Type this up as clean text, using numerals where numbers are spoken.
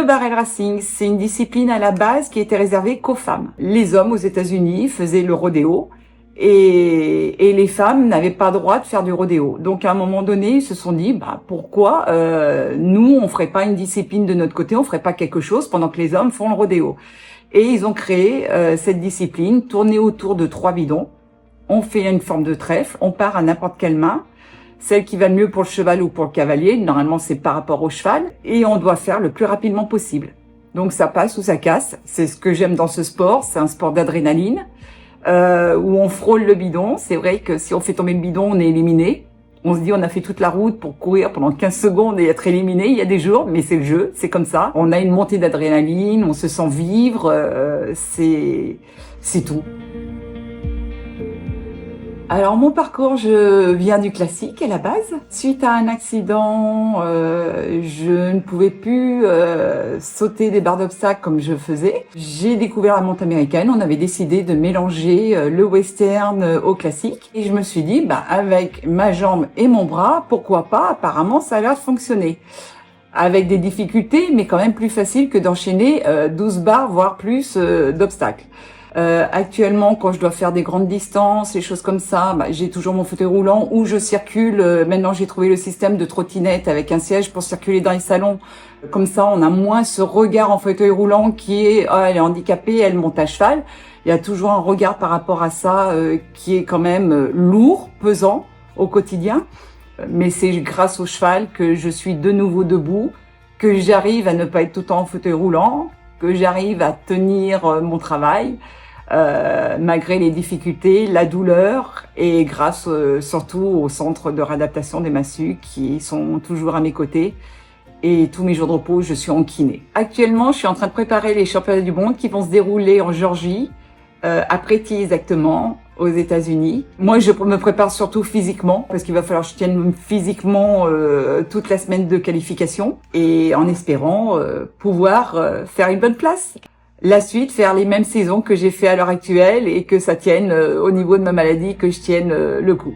barrel racing, c'est une discipline à la base qui était réservée qu'aux femmes. Les hommes aux États-Unis faisaient le rodéo et les femmes n'avaient pas droit de faire du rodéo. Donc à un moment donné, ils se sont dit pourquoi nous on ferait pas une discipline de notre côté, on ferait pas quelque chose pendant que les hommes font le rodéo. Et ils ont créé cette discipline tournée autour de 3 bidons. On fait une forme de trèfle, on part à n'importe quelle main. Celle qui va le mieux pour le cheval ou pour le cavalier, normalement c'est par rapport au cheval, et on doit faire le plus rapidement possible. Donc ça passe ou ça casse, c'est ce que j'aime dans ce sport, c'est un sport d'adrénaline, où on frôle le bidon. C'est vrai que si on fait tomber le bidon, on est éliminé. On se dit on a fait toute la route pour courir pendant 15 secondes et être éliminé, il y a des jours, mais c'est le jeu, c'est comme ça. On a une montée d'adrénaline, on se sent vivre, c'est tout. Alors mon parcours, je viens du classique à la base. Suite à un accident, je ne pouvais plus sauter des barres d'obstacles comme je faisais. J'ai découvert la monte américaine. On avait décidé de mélanger le western au classique. Et je me suis dit, avec ma jambe et mon bras, pourquoi pas? Apparemment, ça a l'air de fonctionner. Avec des difficultés, mais quand même plus facile que d'enchaîner 12 barres, voire plus d'obstacles. Actuellement, quand je dois faire des grandes distances, des choses comme ça, j'ai toujours mon fauteuil roulant où je circule. Maintenant, j'ai trouvé le système de trottinette avec un siège pour circuler dans les salons. Comme ça, on a moins ce regard en fauteuil roulant qui est elle est handicapée, elle monte à cheval. Il y a toujours un regard par rapport à ça qui est quand même lourd, pesant au quotidien. Mais c'est grâce au cheval que je suis de nouveau debout, que j'arrive à ne pas être tout le temps en fauteuil roulant, que j'arrive à tenir mon travail. Malgré les difficultés, la douleur, et grâce surtout au centre de réadaptation des massues qui sont toujours à mes côtés. Et tous mes jours de repos, je suis en kiné. Actuellement, je suis en train de préparer les championnats du monde qui vont se dérouler en Géorgie, à Préty exactement, aux États-Unis. Moi, je me prépare surtout physiquement, parce qu'il va falloir que je tienne physiquement toute la semaine de qualification, et en espérant pouvoir faire une bonne place. La suite, faire les mêmes saisons que j'ai fait à l'heure actuelle et que ça tienne au niveau de ma maladie, que je tienne le coup.